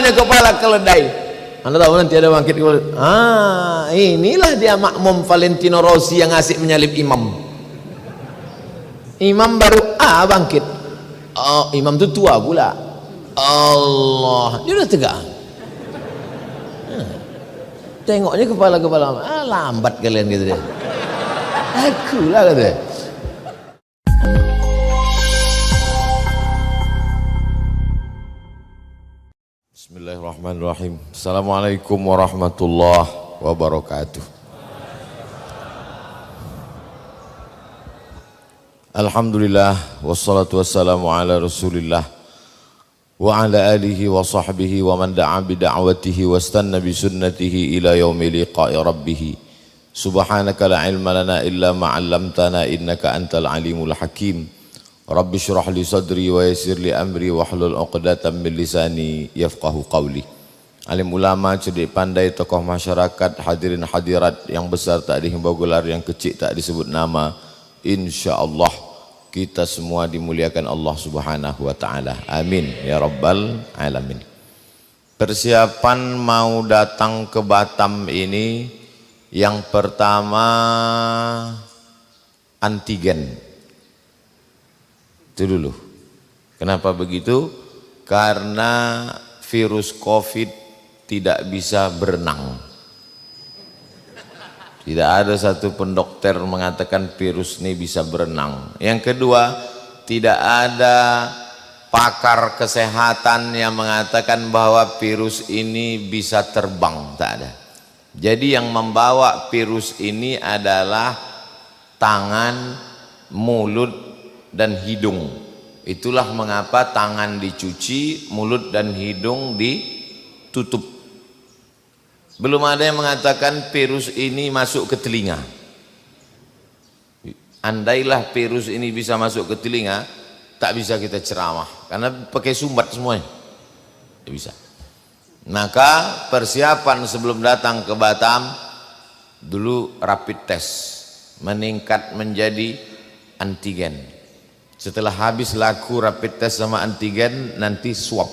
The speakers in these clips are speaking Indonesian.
namanya kepala keledai. Anda tahu nanti ada bangkit kepala. Inilah dia makmum Valentino Rossi yang asik menyalip imam. Imam baru bangkit. Imam itu tua pula. Allah, dia udah tegak. Tengoknya kepala-kepala, lambat kalian gitu deh. Aku lah kata. Bismillahirrahmanirrahim. Assalamualaikum warahmatullahi wabarakatuh. Alhamdulillah wassalatu wassalamu ala Rasulillah wa ala alihi wa sahbihi wa man da'a bi da'watihi wastanna bi sunnatihi ila yaumi liqa'i rabbih. Subhanaka la ilma lana illa ma 'allamtana innaka antal alimul hakim. Rabbi shrah li sadri wa yassir li amri wahlul 'uqdatam min lisani yafqahu qawli. Alim ulama, cerdik pandai, tokoh masyarakat, hadirin hadirat yang besar tak dihimbau gelar, yang kecil tak disebut nama. Insyaallah kita semua dimuliakan Allah Subhanahu wa taala. Amin ya rabbal alamin. Persiapan mau datang ke Batam ini, yang pertama antigen. Itu dulu. Kenapa begitu? Karena virus Covid tidak bisa berenang. Tidak ada satu pun dokter mengatakan virus ini bisa berenang. Yang kedua, tidak ada pakar kesehatan yang mengatakan bahwa virus ini bisa terbang. Tak ada. Jadi yang membawa virus ini adalah tangan, mulut, dan hidung. Itulah mengapa tangan dicuci, mulut dan hidung ditutup. Belum ada yang mengatakan virus ini masuk ke telinga. Andailah virus ini bisa masuk ke telinga, tak bisa kita ceramah, karena pakai sumbat semuanya. Tidak bisa. Maka persiapan sebelum datang ke Batam, dulu rapid test, meningkat menjadi antigen. Setelah habis laku rapid test sama antigen, nanti swab.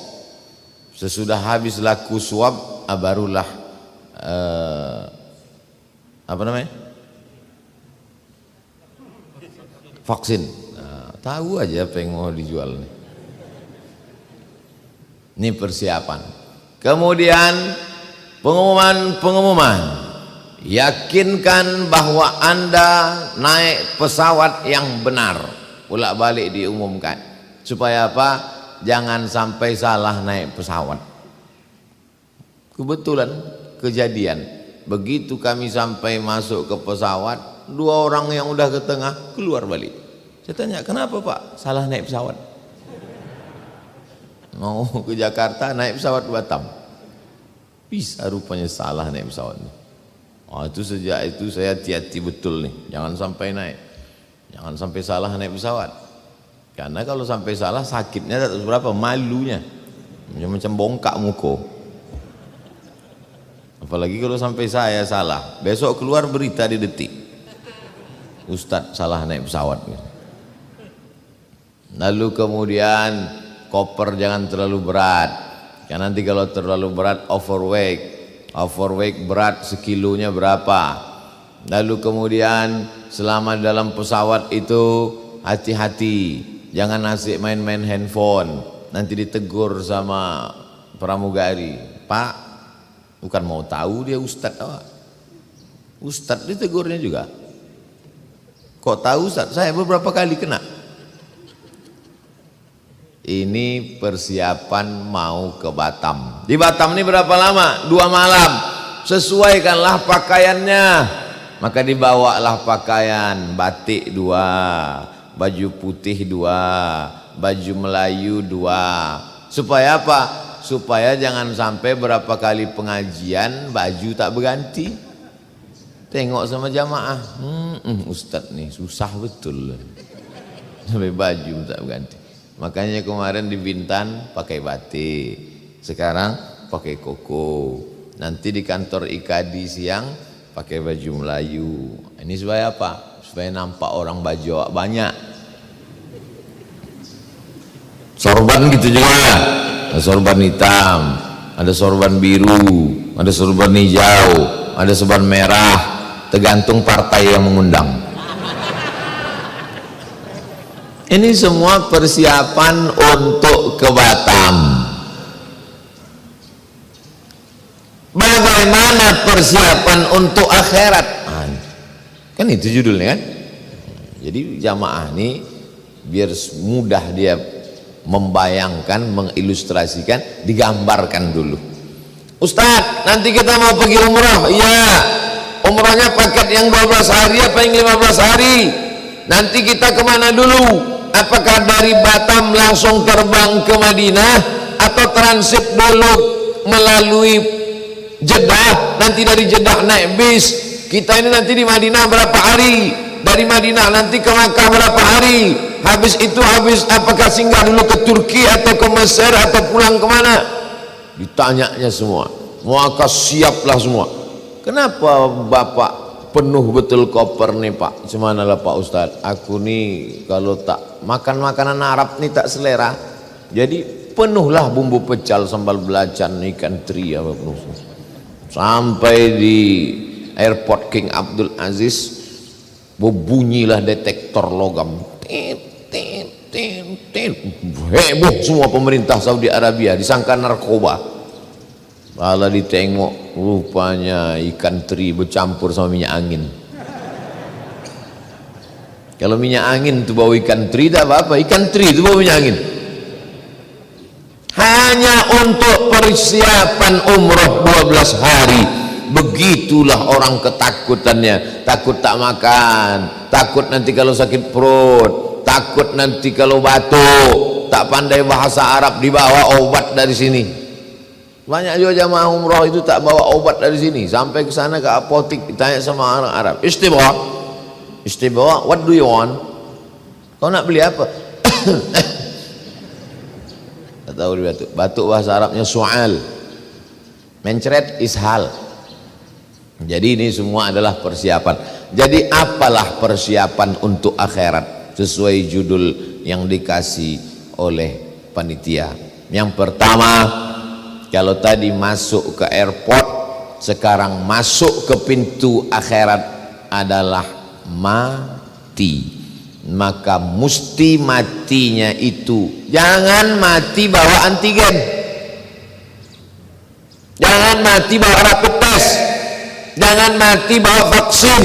Sesudah habis laku swab, barulah apa namanya? Vaksin. Tahu aja apa yang mau dijual nih. Ini persiapan. Kemudian pengumuman. Yakinkan bahwa Anda naik pesawat yang benar. Bolak-balik diumumkan. Supaya apa? Jangan sampai salah naik pesawat. Kebetulan kejadian, begitu kami sampai masuk ke pesawat, dua orang yang udah ke tengah keluar balik. Saya tanya, kenapa Pak? Salah naik pesawat. Mau ke Jakarta naik pesawat ke Batam. Bisa rupanya salah naik pesawat. Itu sejak itu saya hati-hati betul nih, jangan sampai naik, jangan sampai salah naik pesawat. Karena kalau sampai salah sakitnya tak seberapa, malunya macam bongkak muka. Apalagi kalau sampai saya salah, besok keluar berita di Detik, Ustadz salah naik pesawat. Lalu kemudian koper jangan terlalu berat, karena nanti kalau terlalu berat overweight berat sekilonya berapa. Lalu kemudian selama dalam pesawat itu hati-hati, jangan asik main-main handphone, nanti ditegur sama pramugari. Pak, bukan mau tahu dia Ustadz apa? Ustadz ditegurnya juga. Kok tahu Ustadz? Saya beberapa kali kena. Ini persiapan mau ke Batam. Di Batam ini berapa lama? 2 malam. Sesuaikanlah pakaiannya. Maka dibawalah pakaian batik 2, baju putih 2, baju Melayu 2. Supaya apa? Supaya jangan sampai berapa kali pengajian baju tak berganti. Tengok sama jamaah, Ustadz nih susah betul sampai baju tak berganti. Makanya kemarin di Bintan pakai batik, sekarang pakai koko. Nanti di kantor IKAD siang pakai baju Melayu. Ini supaya apa? Supaya nampak orang Bajawa banyak. Sorban gitu juga, sorban hitam. ada sorban biru, ada sorban hijau, ada sorban merah, tergantung partai yang mengundang. Ini semua persiapan untuk ke Batam. Bagaimana persiapan untuk akhirat? Kan itu judulnya kan. Jadi jamaah ini biar mudah dia membayangkan, mengilustrasikan, digambarkan dulu. Ustadz, nanti kita mau pergi umrah. Iya, umrahnya paket yang 12 hari apa yang 15 hari? Nanti kita kemana dulu? Apakah dari Batam langsung terbang ke Madinah atau transit dulu melalui Jeddah? Nanti dari Jeddah naik bis. Kita ini nanti di Madinah berapa hari? Dari Madinah nanti ke Makkah berapa hari? Habis itu apakah singgah dulu ke Turki atau ke Mesir atau pulang kemana? Ditanyanya semua. Maka siaplah semua. Kenapa Bapak penuh betul koper nih Pak? Cuman lah Pak Ustadz, aku nih kalau tak makan makanan Arab nih tak selera, jadi penuhlah bumbu pecal, sambal belacan, ikan teri apa penuh. Sampai di airport King Abdul Aziz berbunyilah detektor logam, heboh semua pemerintah Saudi Arabia, disangka narkoba. Kalau ditengok rupanya ikan teri bercampur sama minyak angin. Kalau minyak angin itu bawa ikan teri tak apa-apa, ikan teri itu bawa minyak angin. Hanya untuk persiapan umroh 12 hari. Begitulah orang ketakutannya. Takut tak makan, takut nanti kalau sakit perut, takut nanti kalau batuk, tak pandai bahasa Arab, dibawa obat dari sini. Banyak juga jamaah umroh itu tak bawa obat dari sini, sampai ke sana ke apotik ditanya sama orang Arab, istibawa, what do you want? Kau nak beli apa? Tak tahu dia batuk. Batuk bahasa Arabnya su'al, mencret ishal. Jadi ini semua adalah persiapan. Jadi apalah persiapan untuk akhirat sesuai judul yang dikasih oleh panitia. Yang pertama, kalau tadi masuk ke airport, sekarang masuk ke pintu akhirat adalah mati. Maka mesti matinya itu jangan mati bawa antigen, jangan mati bawa rapid test, jangan mati bawa vaksin.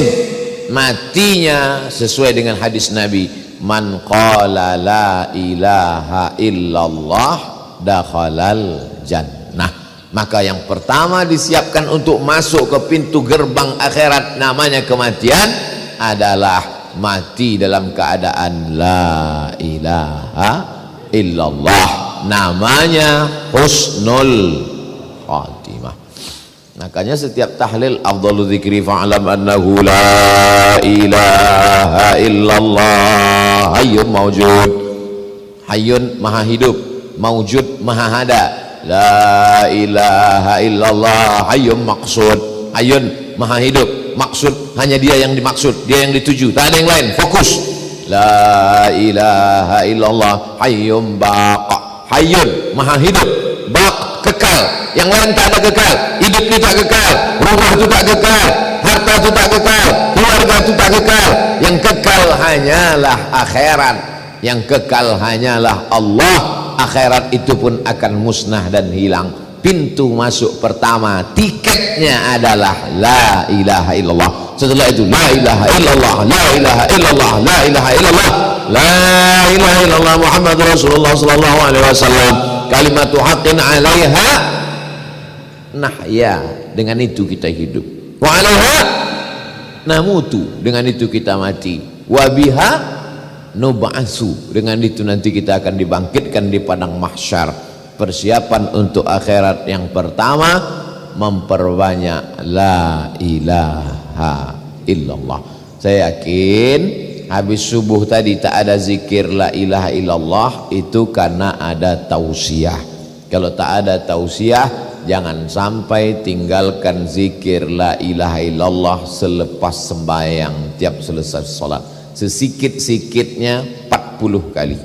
Matinya sesuai dengan hadis Nabi, man qala la ilaha illallah dakhalal jannah. Maka yang pertama disiapkan untuk masuk ke pintu gerbang akhirat namanya kematian adalah mati dalam keadaan la ilaha illallah, namanya husnul khatimah. Makanya setiap tahlil afdalu dzikri fa'lam annahu la ilaha illallah hayyun mawjud, hayyun maha hidup, mawjud maha ada. La ilaha illallah hayyun maqsud, hayyun maha hidup, maksud hanya dia yang dimaksud, dia yang dituju, tak ada yang lain, fokus. La ilaha illallah hayyun baqa, hayyun maha hidup, baq kekal, yang lain tak ada kekal. Hidup itu tak kekal, rumah itu tak kekal, harta itu tak kekal, keluarga itu tak kekal. Yang kekal hanyalah akhirat, yang kekal hanyalah Allah. Akhirat itu pun akan musnah dan hilang. Pintu masuk pertama, tiketnya adalah la ilaha illallah. Setelah itu la ilaha illallah, la ilaha illallah, la ilaha illallah, la ilaha illallah Muhammad Rasulullah sallallahu alaihi wasallam. Kalimatu haqqin 'alaiha nahya, dengan itu kita hidup. Wa 'alaiha namutu, dengan itu kita mati. Wa biha nub'atsu, dengan itu nanti kita akan dibangkitkan di padang mahsyar. Persiapan untuk akhirat yang pertama, memperbanyak la ilaha illallah. Saya yakin habis subuh tadi tak ada zikir la ilaha illallah itu karena ada tausiah. Kalau tak ada tausiah, jangan sampai tinggalkan zikir la ilaha illallah selepas sembahyang tiap selesai sholat. Sesikit-sikitnya 40 kali.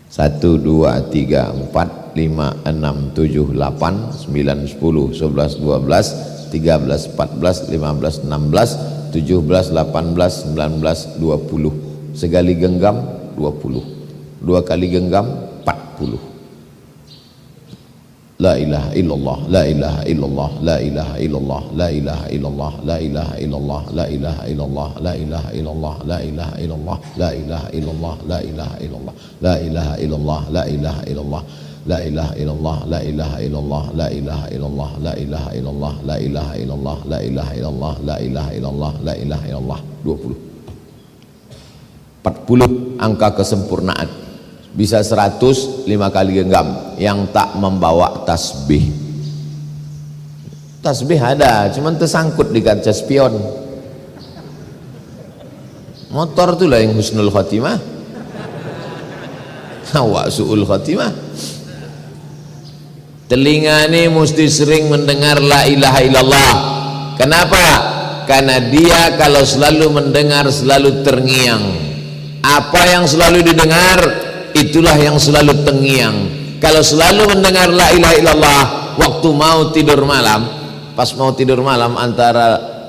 1, 2, 3, 4, 5, 6, 7, 8, 9, 10, 11, 12, 13, 14, 15, 16, 17, 18, 19, 20. Sekali genggam 20, 2 kali genggam 40. La ilaha illallah, la ilaha illallah, la ilaha illallah, la ilaha illallah, la ilaha illallah, la ilaha illallah, la ilaha illallah, la ilaha illallah, la ilaha illallah, la ilaha illallah, la ilaha illallah, la ilaha illallah, la ilaha illallah, la ilaha illallah, la ilaha illallah, la ilaha illallah, la ilaha illallah, la ilaha illallah, la ilaha illallah, la ilaha illallah. 20. 40 angka kesempurnaan. Bisa 100 5 kali genggam yang tak membawa tasbih. Tasbih ada, cuman tersangkut di kaca spion. Motor itulah yang husnul khatimah. Awak su'ul khatimah. Telinga ini mesti sering mendengar la ilaha illallah. Kenapa? Karena dia kalau selalu mendengar selalu terngiang. Apa yang selalu didengar itulah yang selalu terngiang. Kalau selalu mendengar la ilaha illallah waktu mau tidur malam, pas mau tidur malam antara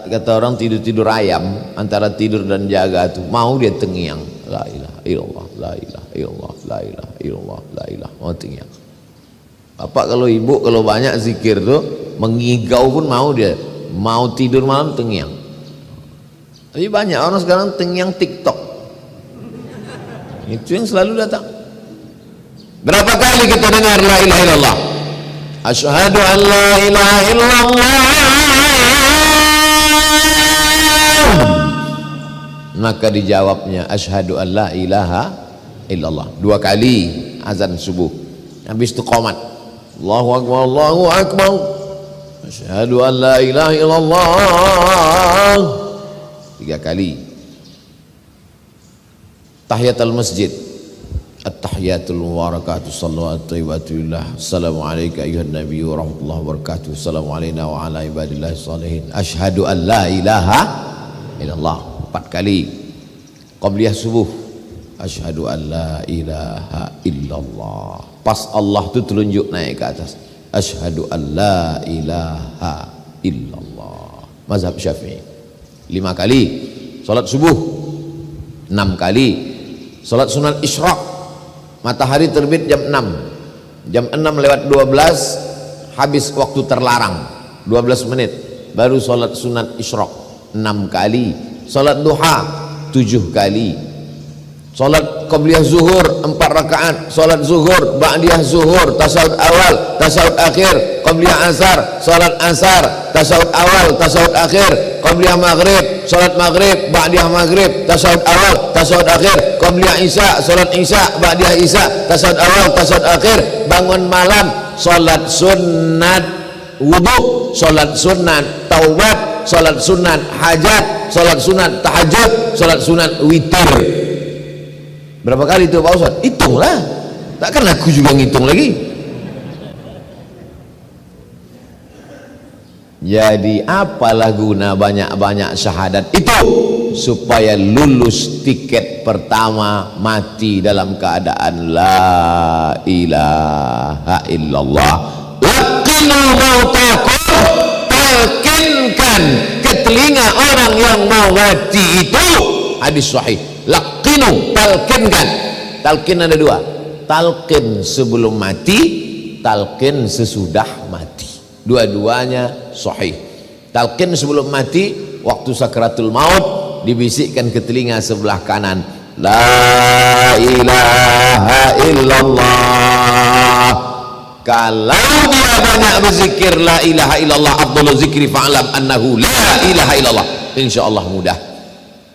kata orang tidur ayam, antara tidur dan jaga tuh mau dia terngiang la ilaha illallah, la ilaha illallah, la ilaha illallah, la ilaha, mau terngiang. Bapak kalau ibu kalau banyak zikir tuh mengigau pun mau dia, mau tidur malam terngiang. Tapi banyak orang sekarang terngiang TikTok. Itu yang selalu datang. Berapa kali kita dengar la ilaha illallah? Asyhadu an la ilaha illallah. Maka dijawabnya asyhadu an la ilaha illallah. 2 kali azan subuh. Habis itu qomat. Allahu akbar, Allahu akbar. Asyhadu an la ilaha illallah. 3 kali. Tahiyatul masjid. At-tahiyatul mubarakatuh sallallahu alaihi Assalamu alayka ayuhan nabiyyu wa rahmatullahi wa barakatuh. Assalamu alayna wa ala ibadillahi salihin. Asyhadu an la ilaha illallah. 4 kali. Qabliyah subuh. Asyhadu an la ilaha illallah. Pas Allah tu telunjuk naik ke atas. Asyhadu an la ilaha illallah. Mazhab Syafi'i. 5 kali. Salat subuh. 6 kali. Salat sunat isyraq, matahari terbit jam 6, jam 6 lewat 12 habis waktu terlarang 12 menit baru salat sunat isyraq 6 kali. Salat duha 7 kali. Salat qabliyah zuhur 4 rakaat. Salat zuhur, ba'diyah zuhur, tasawuf awal, tasawuf akhir, qabliyah asar, salat asar, tasawuf awal, tasawuf akhir, qabliyah maghrib, salat maghrib, ba'diyah maghrib, tasawuf awal, tasawuf akhir, qabliyah isya, salat isya, ba'diyah isya, tasawuf awal, tasawuf akhir. Bangun malam, salat sunat wudu, salat sunat taubat, salat sunat hajat, salat sunat tahajud, salat sunat witir. Berapa kali itu Pak Ustaz? Hitunglah. Takkan aku juga ngitung lagi. Jadi apalah guna banyak-banyak syahadat itu? Supaya lulus tiket pertama mati dalam keadaan la ilaha illallah. Laqinu mautakum, talkinkan ke telinga orang yang mau mati itu. Hadis sahih. Laqinu, talkinkan. Talkin ada 2. Talkin sebelum mati, talkin sesudah mati. Dua-duanya sahih. Talqin sebelum mati waktu sakratul maut dibisikkan ke telinga sebelah kanan, la ilaha illallah. Kalau dia banyak berzikir la ilaha illallah, afdhalu zikri fa'lam annahu la ilaha illallah, insyaallah mudah.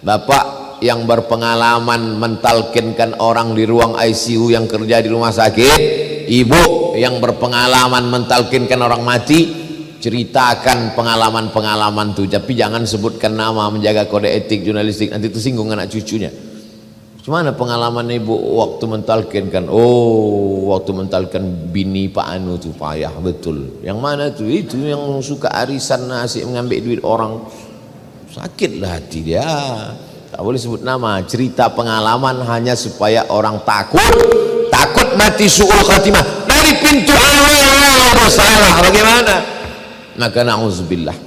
Bapak yang berpengalaman mentalkinkan orang di ruang ICU yang kerja di rumah sakit, ibu yang berpengalaman mentalkinkan orang mati, ceritakan pengalaman-pengalaman itu, tapi jangan sebutkan nama, menjaga kode etik jurnalistik, nanti tersinggung anak cucunya. Gimana pengalaman ibu waktu mentalkinkan? Oh, waktu mentalkan bini Pak Anu tuh payah betul. Yang mana tuh? Itu yang suka arisan, asik mengambil duit orang, sakitlah hati dia. Tak boleh sebut nama. Cerita pengalaman hanya supaya orang takut takut mati su'ul khatimah dari pintu awal bersalah, bagaimana? Maka na'udzubillah,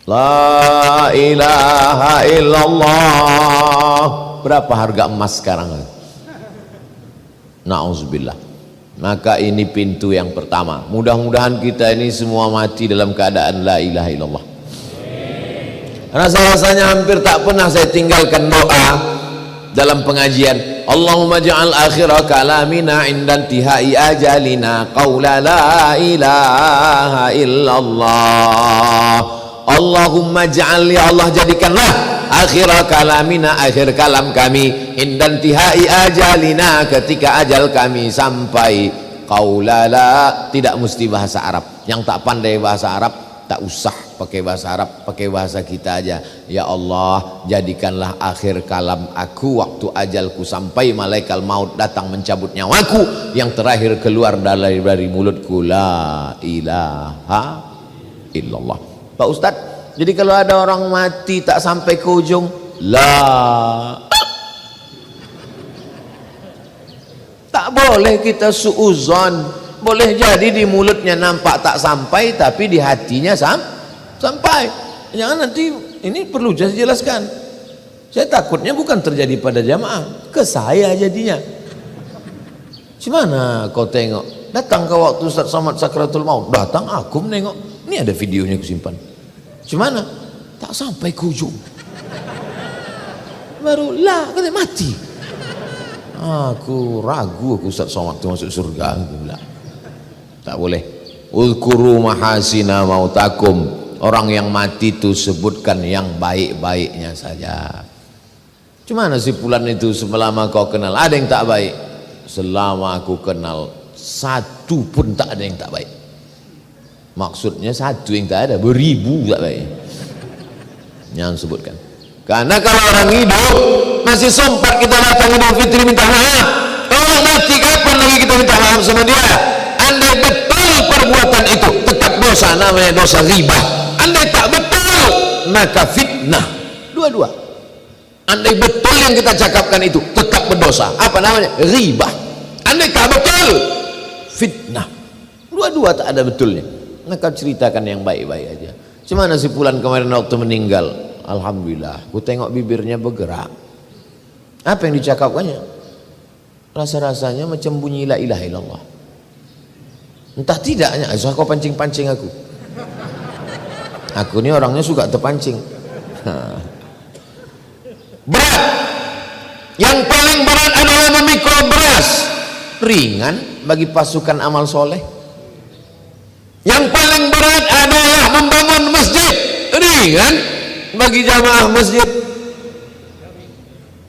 la ilaha illallah. Berapa harga emas sekarang? Na'udzubillah. Maka ini pintu yang pertama. Mudah-mudahan kita ini semua mati dalam keadaan la ilaha illallah. Rasa-rasanya hampir tak pernah saya tinggalkan doa dalam pengajian. Allahumma ja'al akhira kalamina indan tihai ajalina qawla la ilaha illallah. Allahumma ja'al, ya Allah jadikanlah akhira kalamina, akhir kalam kami, indan tihai ajalina, ketika ajal kami sampai, qawla la, tidak mesti bahasa Arab. Yang tak pandai bahasa Arab tak usah pakai bahasa Arab, pakai bahasa kita aja. Ya Allah, jadikanlah akhir kalam aku waktu ajalku sampai, malaikat maut datang mencabut nyawaku, yang terakhir keluar dari mulutku la ilaha illallah. Pak Ustadz, jadi kalau ada orang mati tak sampai ke ujung la, tak boleh kita suuzon. Boleh jadi di mulutnya nampak tak sampai, tapi di hatinya sampai. Jangan, nanti ini perlu saya jelaskan. Saya takutnya bukan terjadi pada jamaah, ke saya jadinya. Gimana kau tengok? Datang ke waktu Ustaz Somad Sakratul Maut, datang aku menengok. Ini ada videonya aku simpan. Gimana? Tak sampai ke ujung. Baru lah, katanya mati. Aku ragu aku Ustaz Somad itu masuk surga. Aku bilang, tak boleh. Uzkuru mahasina mautakum. Orang yang mati itu sebutkan yang baik-baiknya saja. Cumana si fulan itu selama kau kenal ada yang tak baik? Selama aku kenal satu pun tak ada yang tak baik. Maksudnya satu yang tak ada, beribu tak baik. Jangan sebutkan. Karena kalau orang hidup masih sempat kita datang Idul Fitri minta maaf. Kalau mati kapan lagi kita minta maaf sama dia? Andai betul perbuatan itu tetap dosa, namanya dosa riba. Andai tak betul maka fitnah. Dua-dua. Andai betul yang kita cakapkan itu tetap berdosa, apa namanya? Riba. Andai tak betul, fitnah. Dua-dua tak ada betulnya. Maka ceritakan yang baik-baik aja. Cumana si fulan kemarin waktu meninggal, alhamdulillah, ku tengok bibirnya bergerak. Apa yang dicakapkannya? Rasa-rasanya macam bunyi la ilaha illallah. Entah tidaknya, kau pancing-pancing aku. Aku ini orangnya suka terpancing. Berat. Yang paling berat adalah memikul beras. Ringan bagi pasukan amal soleh. Yang paling berat adalah membangun masjid. Ringan bagi jamaah masjid.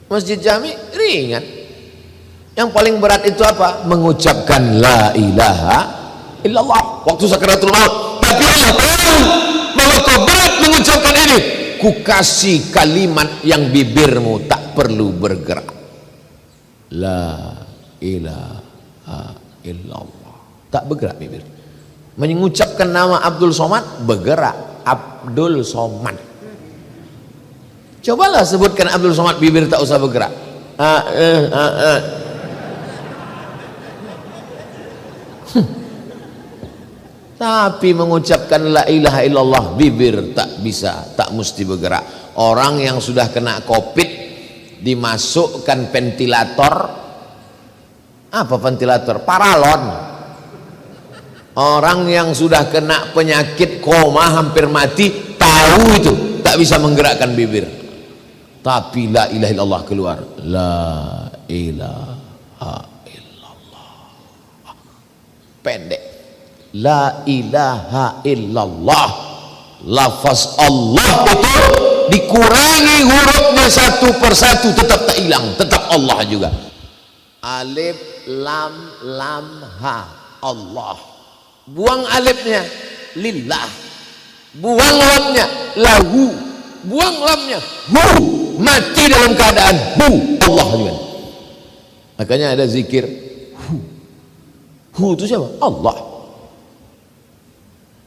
Masjid jami ringan. Yang paling berat itu apa? Mengucapkan la ilaha illallah waktu sakaratul maut. Tapi Allah tahu bahwa kau berat mengucapkan ini. Ku kasih kalimat yang bibirmu tak perlu bergerak. La ilaha illallah. Tak bergerak bibir. Mengucapkan nama Abdul Somad bergerak. Abdul Somad. Cobalah sebutkan Abdul Somad, bibir tak usah bergerak. Tapi mengucapkan la ilaha illallah bibir tak bisa, tak mesti bergerak. Orang yang sudah kena COVID dimasukkan ventilator. Apa ventilator? Paralon. Orang yang sudah kena penyakit koma hampir mati tahu itu tak bisa menggerakkan bibir. Tapi la ilaha illallah keluar. La ilaha illallah. Pendek. La ilaha illallah. Lafaz Allah itu dikurangi hurufnya satu persatu tetap tak hilang, tetap Allah juga. Alif lam ha, Allah. Buang alifnya, lillah. Buang lamnya, lahu. Buang lamnya, hu. Mati dalam keadaan hu, Allah juga. Makanya ada zikir hu. Hu itu siapa? Allah.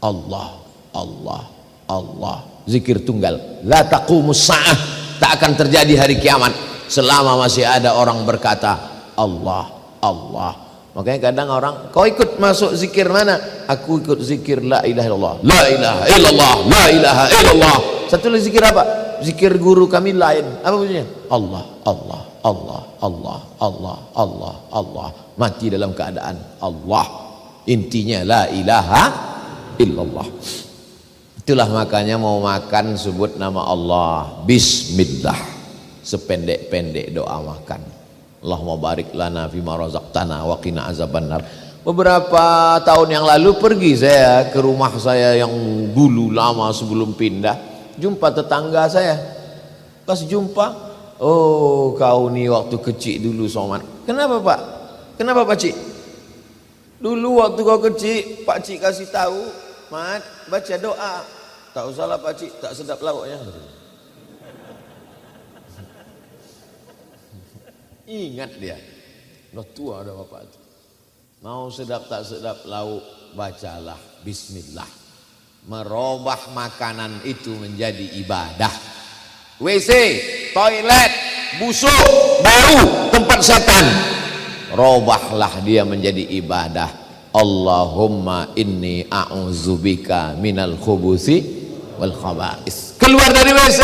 Allah, Allah, Allah. Zikir tunggal. La taqumus sa'ah. Tak akan terjadi hari kiamat selama masih ada orang berkata Allah, Allah. Makanya kadang orang, kau ikut masuk zikir mana? Aku ikut zikir la ilaha illallah, la ilaha illallah, la ilaha illallah. Satu lagi zikir apa? Zikir guru kami lain. Apa bunyinya? Allah, Allah, Allah, Allah, Allah, Allah, Allah. Mati dalam keadaan Allah. Intinya la ilaha illallah. Itulah makanya mau makan sebut nama Allah, bismillah. Sependek-pendek doa makan. Allahumma barik lana fima razaqtana wa qina azabannar. Beberapa tahun yang lalu pergi saya ke rumah saya yang dulu lama sebelum pindah, jumpa tetangga saya. Pas jumpa, oh kau ni waktu kecil dulu Somad. Kenapa Pak? Kenapa Pak Cik? Dulu waktu kau kecil, Pak Cik kasih tahu, Mat, baca doa. Tak usahlah Pak Cik, tak sedap lauknya. Ingat dia, udah tua udah bapak itu. Mau sedap tak sedap lauk, bacalah bismillah. Merubah makanan itu menjadi ibadah. WC, toilet, busuk, bau, tempat setan, robahlah dia menjadi ibadah. Allahumma inni a'udzubika minal khubuthi wal khaba'is. Keluar dari WC,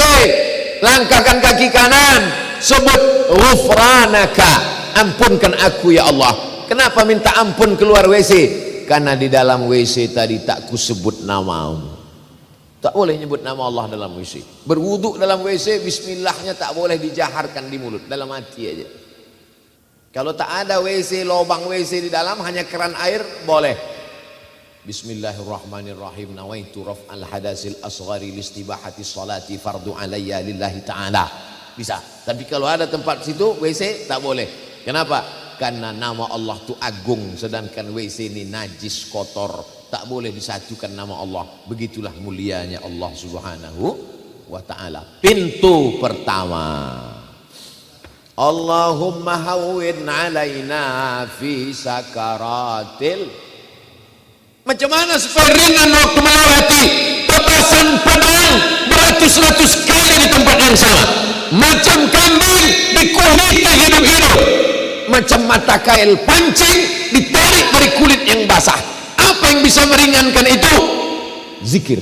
langkahkan kaki kanan, sebut ghufranaka, ampunkan aku ya Allah. Kenapa minta ampun keluar WC? Karena di dalam WC tadi tak kusebut namamu. Tak boleh nyebut nama Allah dalam WC. Berwuduk dalam WC, bismillahnya tak boleh dijaharkan di mulut, dalam hati aja. Kalau tak ada WC, lubang WC di dalam, hanya keran air, boleh. Bismillahirrahmanirrahim. Nawaitu raf'al hadasil asghari listibahati salati fardu alayya lillahi ta'ala. Bisa. Tapi kalau ada tempat situ WC tak boleh. Kenapa? Karena nama Allah itu agung, sedangkan WC ini najis, kotor, tak boleh disatukan nama Allah. Begitulah mulianya Allah Subhanahu wa ta'ala. Pintu pertama, Allahumma hawwin alaina fi sakaratil. Macam mana supaya ringan waktu melewati pepasan padang beratus-ratus kali di tempat yang sama, macam kambing dikuliti hidup-hidup, macam mata kail pancing ditarik dari kulit yang basah. Apa yang bisa meringankan itu? Zikir.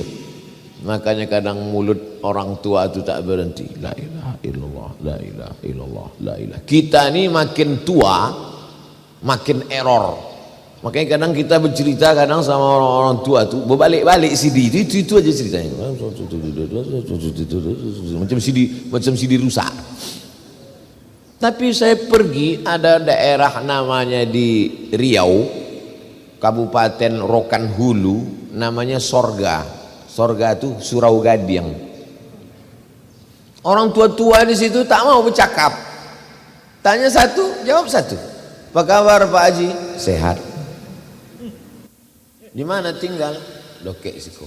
Makanya kadang mulut orang tua itu tak berhenti, la ilaha illallah, la ilaha illallah, la ilaha. Kita ini makin tua makin error. Makanya kadang kita bercerita kadang sama orang-orang tua tuh berbalik-balik CD itu aja ceritanya. Macam CD rusak. Tapi saya pergi, ada daerah namanya di Riau, Kabupaten Rokan Hulu, namanya Sorga. Sorga itu Surau Gadiang. Orang tua-tua di situ tak mau bercakap. Tanya satu, jawab satu. Apa kabar Pak Haji? Sehat. Di mana tinggal? Lokek Siko.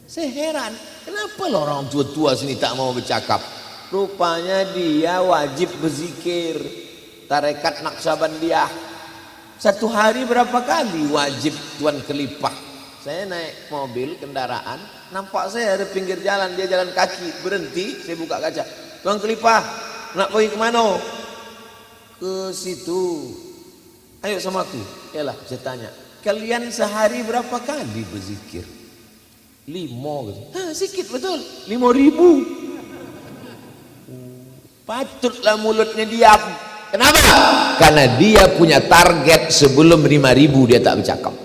Saya heran, kenapa lo orang tua-tua sini tak mau bercakap? Rupanya dia wajib berzikir. Tarekat Naqsabandiyah. Satu hari berapa kali wajib Tuan Kelipah. Saya naik mobil, kendaraan, nampak saya ada pinggir jalan, dia jalan kaki, berhenti, saya buka kaca. Tuan Kelipah, nak pergi ke mana? Ke situ. Ayo sama aku. Yalah, saya tanya. Kalian sehari berapa kali berzikir? 5 gitu. Sikit betul. 5.000. Patutlah mulutnya diam. Kenapa? Karena dia punya target sebelum 5.000 dia tak bercakap.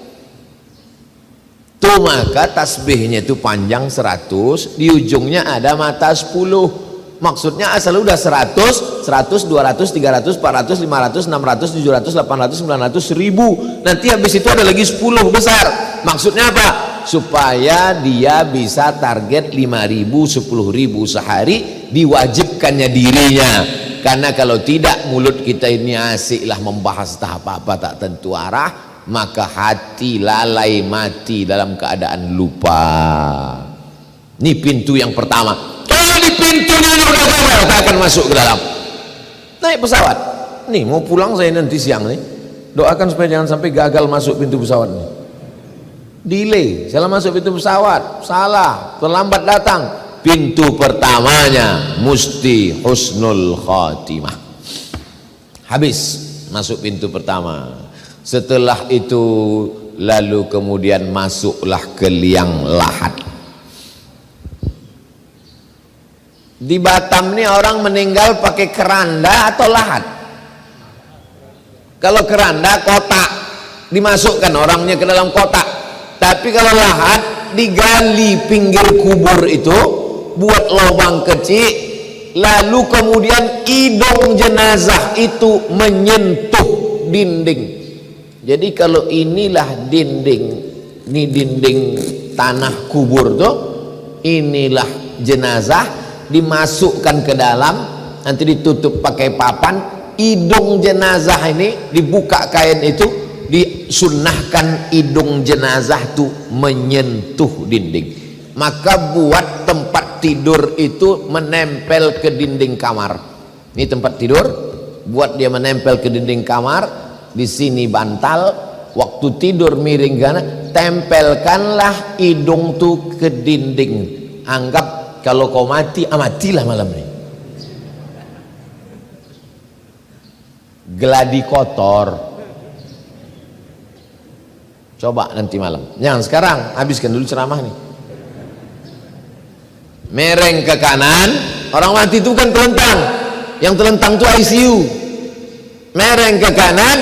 Tuh maka tasbihnya itu panjang 100, di ujungnya ada mata 10. Maksudnya asal udah 100, 200, 300, 400, 500, 600, 700, 800, 900, 1000. Nanti habis itu ada lagi 10 besar. Maksudnya apa? Supaya dia bisa target 5.000, 10.000 sehari, diwajibkannya dirinya. Karena kalau tidak, mulut kita ini asiklah membahas tak apa-apa tak tentu arah, maka hati lalai mati dalam keadaan lupa. Ini pintu yang pertama. Di pintunya udah gagal, tak akan masuk ke dalam. Naik pesawat nih, mau pulang saya nanti siang nih, doakan supaya jangan sampai gagal masuk pintu pesawat nih. Delay, salah masuk pintu pesawat, salah, terlambat datang. Pintu pertamanya mesti husnul khatimah. Habis masuk pintu pertama. Setelah itu lalu kemudian masuklah ke liang lahat. Di Batam nih orang meninggal pakai keranda atau lahat? Kalau keranda kotak, dimasukkan orangnya ke dalam kotak. Tapi kalau lahat digali pinggir kubur itu, buat lubang kecil, lalu kemudian hidung jenazah itu menyentuh dinding. Jadi kalau inilah dinding, ini dinding tanah kubur tuh, inilah jenazah, dimasukkan ke dalam, nanti ditutup pakai papan, hidung jenazah ini dibuka kain itu, disunnahkan hidung jenazah tuh menyentuh dinding. Maka buat tempat tidur itu menempel ke dinding kamar. Ini tempat tidur, buat dia menempel ke dinding kamar. Di sini bantal, waktu tidur miring kana, tempelkanlah hidung tuh ke dinding. Anggap kalau kau mati, matilah malam ini. Geladi kotor. Coba nanti malam. Jangan sekarang, habiskan dulu ceramah nih. Mereng ke kanan, orang mati itu kan telentang. Yang telentang itu ICU. Mereng ke kanan,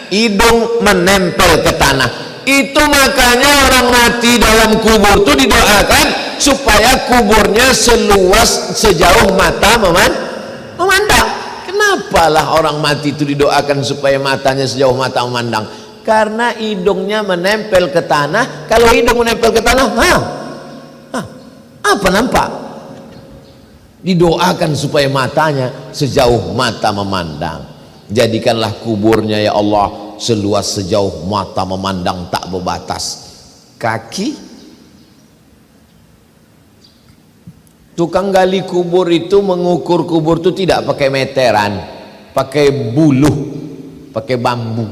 hidung menempel ke tanah. Itu makanya orang mati dalam kubur itu didoakan supaya kuburnya seluas sejauh mata memandang. Kenapalah orang mati itu didoakan supaya matanya sejauh mata memandang? Karena hidungnya menempel ke tanah. Kalau hidung menempel ke tanah, apa nampak? Didoakan supaya matanya sejauh mata memandang. Jadikanlah kuburnya ya Allah seluas sejauh mata memandang, tak berbatas kaki. Tukang gali kubur itu mengukur kubur itu tidak pakai meteran, pakai buluh, pakai bambu.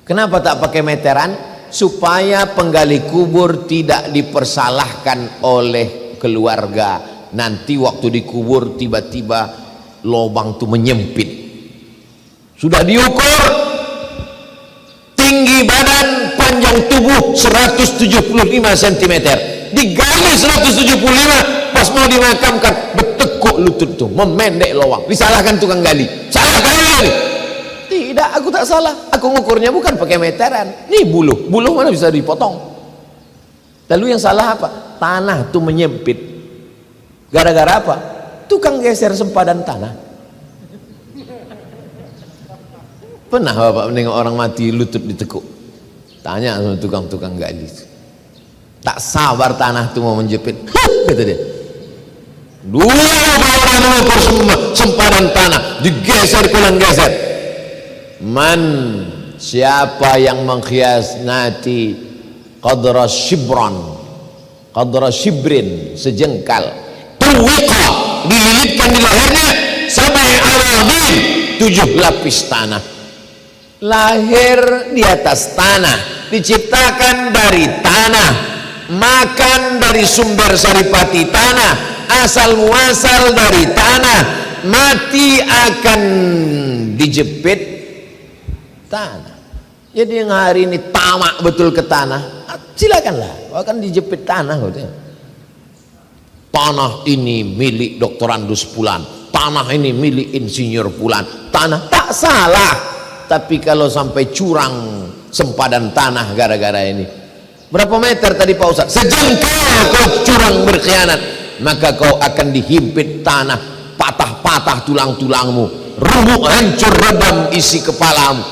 Kenapa tak pakai meteran? Supaya penggali kubur tidak dipersalahkan oleh keluarga. Nanti waktu dikubur tiba-tiba lubang itu menyempit. Sudah diukur tinggi badan, panjang tubuh 175 cm, digali 175, pas mau dimakamkan bertekuk lutut tuh, memendek lubang. Disalahkan tukang gali, salahkan gali. Tidak, aku tak salah, aku ngukurnya bukan pakai meteran. Nih buluh mana bisa dipotong. Lalu yang salah apa? Tanah tuh menyempit. Gara-gara apa? Tukang geser sempadan tanah. Pernah bapak menengok orang mati lutut ditekuk? Tanya sama tukang-tukang gali. Tak sabar tanah itu mau menjepit. Kata dia. Dulu orang mengukur sempadan tanah, digeser kanan geser. Man, siapa yang mengkhianati qadra shibrin, sejengkal, tuwiqa, dililitkan di lehernya sampai aradin, 7 lapis tanah. Lahir di atas tanah, diciptakan dari tanah, makan dari sumber saripati tanah, asal muasal dari tanah, mati akan dijepit tanah. Jadi yang hari ini tamak betul ke tanah, silakanlah, akan dijepit tanah. Tanah ini milik doktorandus Fulan, tanah ini milik insinyur Fulan, tanah tak salah. Tapi kalau sampai curang sempadan tanah gara-gara ini, berapa meter tadi Pak Ustaz? Sejengkal kau curang berkhianat, maka kau akan dihimpit tanah, patah-patah tulang-tulangmu, remuk hancur redam isi kepalamu.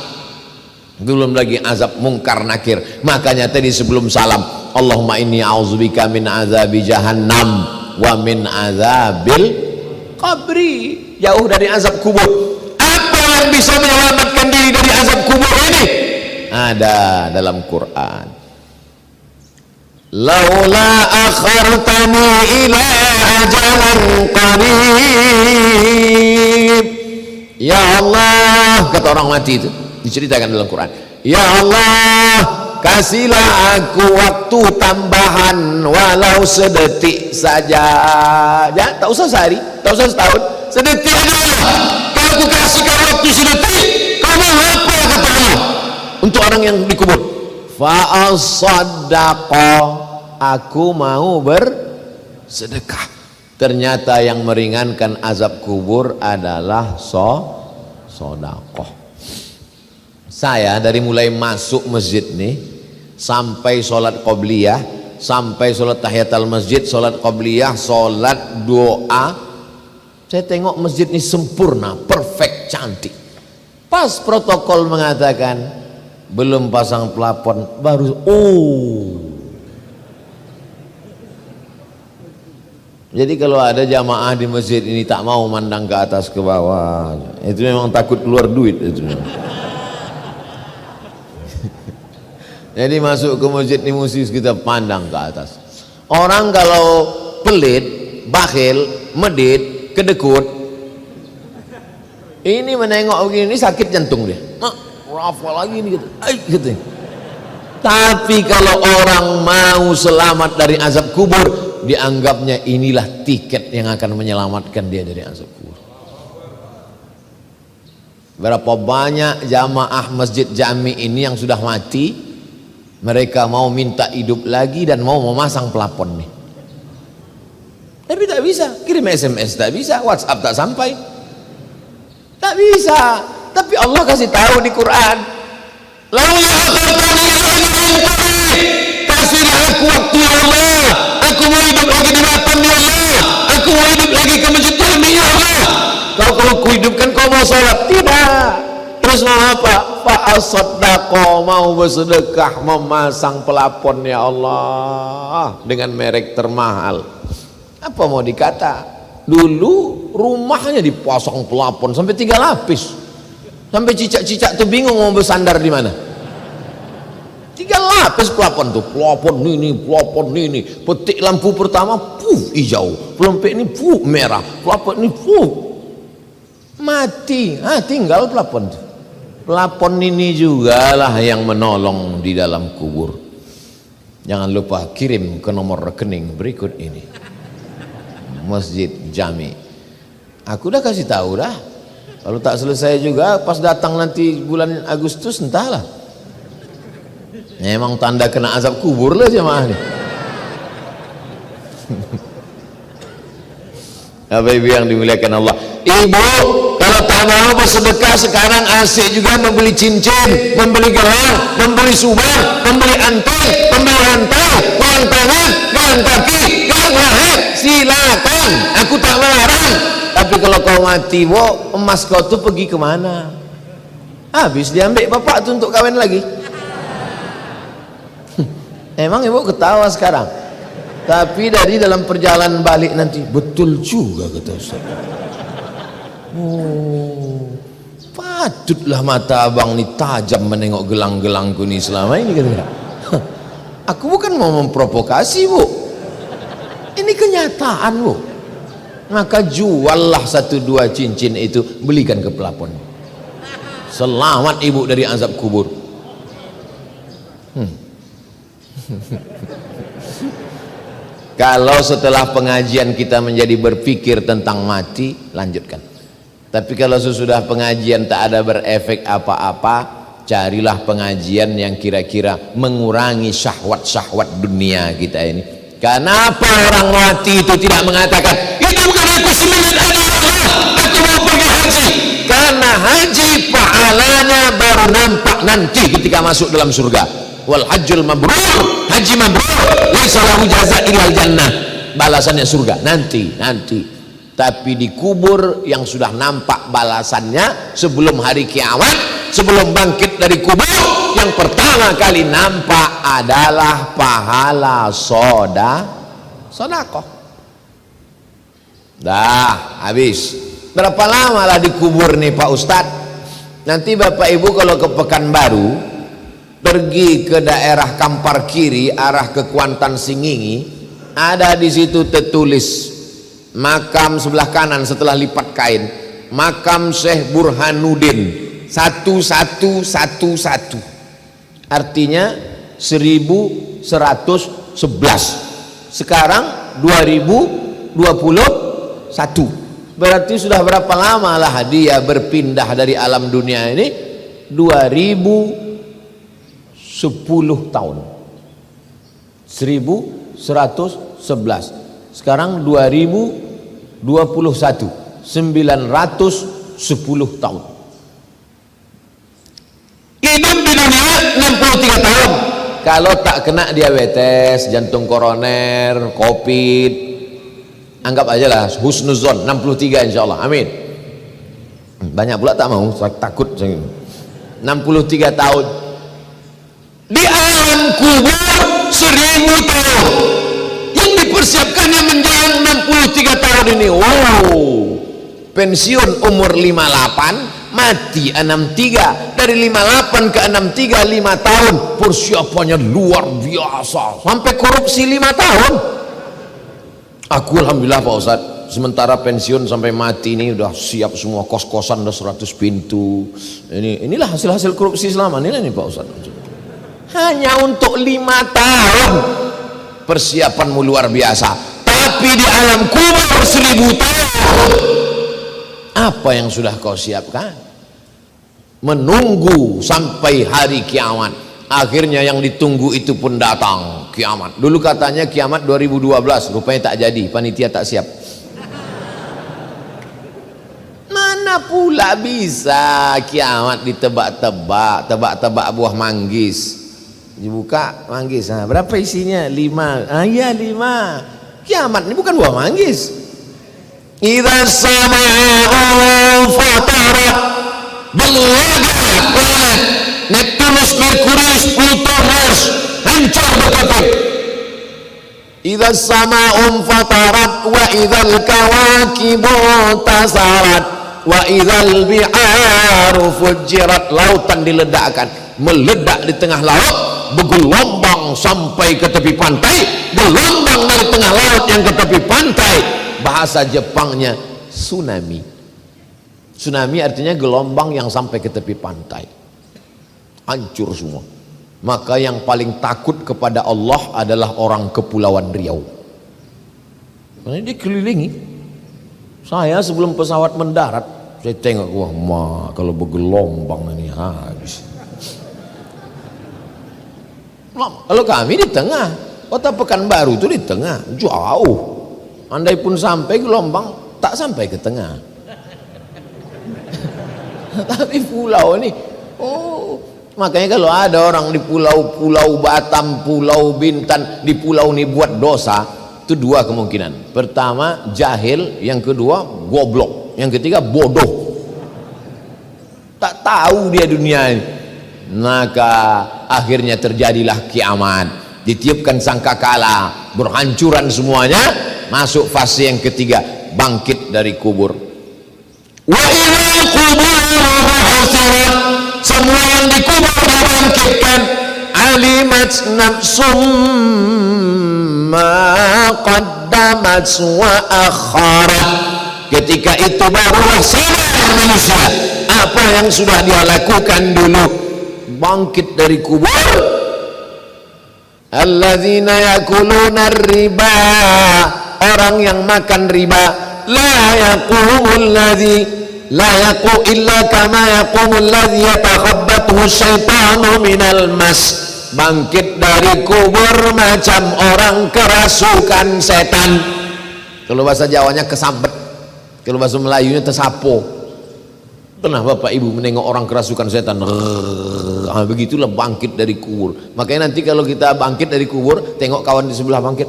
Belum lagi azab mungkar nakir. Makanya tadi sebelum salam, Allahumma inni a'udzubika min azabi jahannam wa min azabil qabri. Jauh dari azab kubur. Apa yang bisa menyelamatkan diri dari azab kubur ini? Ada dalam Quran. Laula akhartani ila ajalan qarib. Ya Allah, kata orang mati itu, diceritakan dalam Quran. Ya Allah, kasihlah aku waktu tambahan walau sedetik saja. Ya, tak usah sehari, tak usah setahun, sedetik aja. Kalau aku kasihkan waktu sedetik, kamu orang yang dikubur. Fa'asaddaqa, aku mau bersedekah. Ternyata yang meringankan azab kubur adalah sedekah. Saya dari mulai masuk masjid nih sampai sholat qobliyah, sampai sholat tahiyatul masjid, sholat qobliyah, sholat doa, saya tengok masjid ini sempurna, perfect, cantik. Pas protokol mengatakan belum pasang plafon, baru jadi kalau ada jamaah di masjid ini tak mau mandang ke atas ke bawah, itu memang takut keluar duit itu. Jadi masuk ke masjid ini mesti kita pandang ke atas. Orang kalau pelit, bakhil, medit, kedekut, ini menengok begini sakit jantung dia. Rafa lagi ini gitu. Gitu. Tapi kalau orang mau selamat dari azab kubur, dianggapnya inilah tiket yang akan menyelamatkan dia dari azab kubur. Berapa banyak jamaah masjid Jami ini yang sudah mati, mereka mau minta hidup lagi dan mau memasang plafon nih. Tapi tak bisa, kirim SMS tak bisa, WhatsApp tak sampai, tak bisa. Tapi Allah kasih tahu di Quran, kasihlah aku waktu ya Allah, aku mau hidup lagi di Batam ya Allah, aku mau hidup lagi ke masjid Jami ya Allah. Kalau ku hidupkan kau mau sholat, tidak. Terus mau apa? Fa'asaddaqa, mau bersedekah, memasang pelapon ya Allah dengan merek termahal. Apa mau dikata? Dulu rumahnya dipasang pelapon sampai 3 lapis, sampai cicak-cicak tuh bingung mau bersandar di mana. 3 lapis pelapon tuh, pelapon ini, petik lampu pertama, hijau, pelompek ini, merah, pelapon ini, mati, tinggal pelapon tuh. Pelapon ini juga lah yang menolong di dalam kubur. Jangan lupa kirim ke nomor rekening berikut ini, Masjid Jami. Aku udah kasih tahu dah. Kalau tak selesai juga pas datang nanti bulan Agustus, entahlah. Memang tanda kena azab kubur lah jemaah nih. Bapak Ibu yang dimuliakan Allah, ibu kalau tak mau bersedekah sekarang asik juga membeli cincin, membeli gelang, membeli subang, membeli anting, membeli rantai, gelang tangan, gelang kaki, gelang leher, silakan, aku tak melarang. Tapi kalau kau mati, emas kau tuh pergi kemana? Habis diambil bapak tuh untuk kawin lagi. Emang ibu ketawa sekarang, tapi dari dalam perjalanan balik nanti betul juga kata Ustaz. Patutlah mata abang ni tajam menengok gelang-gelangku ni selama ini kata. Aku bukan mau memprovokasi bu, ini kenyataan bu. Maka juallah 1-2 cincin itu, belikan ke pelapon. Selamat ibu dari azab kubur. Kalau setelah pengajian kita menjadi berpikir tentang mati, lanjutkan. Tapi kalau sesudah pengajian tak ada berefek apa-apa, carilah pengajian yang kira-kira mengurangi syahwat-syahwat dunia kita ini. Kenapa orang mati itu tidak mengatakan, itu bukan aku semangat Allah, aku mau pergi haji? Karena haji pahalanya baru nampak nanti ketika masuk dalam surga. Wal hajjul mabrur, haji mabrur, laisa lahu jazaa illal jannah, balasannya surga nanti. Tapi di kubur yang sudah nampak balasannya sebelum hari kiamat, sebelum bangkit dari kubur, yang pertama kali nampak adalah pahala sedekah. Dah habis. Berapa lama lah dikubur nih Pak Ustadz? Nanti Bapak Ibu kalau ke Pekanbaru, pergi ke daerah Kampar Kiri arah ke Kuantan Singingi, ada di situ tertulis makam sebelah kanan setelah lipat kain, makam Syekh Burhanuddin 1111, artinya 1111. Sekarang 2021, berarti sudah berapa lama lah dia berpindah dari alam dunia ini? 2021. tahun. 1111. Sekarang 2021, 910 tahun. Hidup di dunia 63 tahun. Kalau tak kena diabetes, jantung koroner, covid, anggap aja lah husnuzon 63 insya Allah, amin. Banyak pula tak mau, takut 63 tahun. Di alam kubur 1000 tahun. Yang dipersiapkannya menjelang 63 tahun ini. Wow. Pensiun umur 58, mati 63. Dari 58 ke 63 5 tahun. Persiapannya luar biasa. Sampai korupsi 5 tahun. Aku alhamdulillah Pak Ustadz, sementara pensiun sampai mati ini udah siap semua, kos-kosan udah 100 pintu. Inilah hasil-hasil korupsi selama ini nih Pak Ustadz. Hanya untuk 5 tahun persiapanmu luar biasa. Tapi di alam kubur 1000 tahun, apa yang sudah kau siapkan? Menunggu sampai hari kiamat. Akhirnya yang ditunggu itu pun datang, kiamat. Dulu katanya kiamat 2012, rupanya tak jadi, panitia tak siap. Mana pula bisa kiamat ditebak-tebak, tebak-tebak buah manggis. Dibuka manggis, nah, berapa isinya? 5. Iya 5. Kiamat ini bukan buah manggis. Idza sama'u fatarat, belagat Neptunus, Merkurius, Pluto, Mars hancur berkeping. Idza sama'u fatarat wa idzal kawakibu tasarat wa idzal bi'aru fujirat. Lautan diledakkan, meledak di tengah laut, bergelombang sampai ke tepi pantai, gelombang dari tengah laut yang ke tepi pantai. Bahasa Jepangnya tsunami. Tsunami artinya gelombang yang sampai ke tepi pantai, hancur semua. Maka yang paling takut kepada Allah adalah orang Kepulauan Riau. Karena dia kelilingi. Saya sebelum pesawat mendarat, saya tengok, wah kalau bergelombang ini habis. Kalau kami di tengah, kota Pekanbaru itu di tengah, jauh. Andai pun sampai gelombang, tak sampai ke tengah. Tapi pulau ini, makanya kalau ada orang di pulau Batam, Pulau Bintan, di pulau ini buat dosa, itu 2 kemungkinan. Pertama jahil, yang kedua goblok, yang ketiga bodoh. Tak tahu dia dunia ini. Maka akhirnya terjadilah kiamat, ditiupkan sangkakala, berhancuran semuanya, masuk fase yang ketiga, bangkit dari kubur. Wa ilal kubur hasirat, semua yang dikubur dibangkitkan. Alimat nafsum ma qaddamat wa akharat. Ketika itu barulah sadar manusia apa yang sudah dia lakukan dulu. Bangkit dari kubur. Alladzina yakuluna riba, orang yang makan riba. La yaqumul ladzi la yaqu illa kama yaqumul ladzi yatakhabbathu syaitanu minal mas. Bangkit dari kubur macam orang kerasukan setan. Kalau bahasa Jawanya kesambet, kalau bahasa Melayunya tersapo. Pernah Bapak Ibu menengok orang kerasukan setan? Begitulah bangkit dari kubur. Makanya nanti kalau kita bangkit dari kubur, tengok kawan di sebelah bangkit,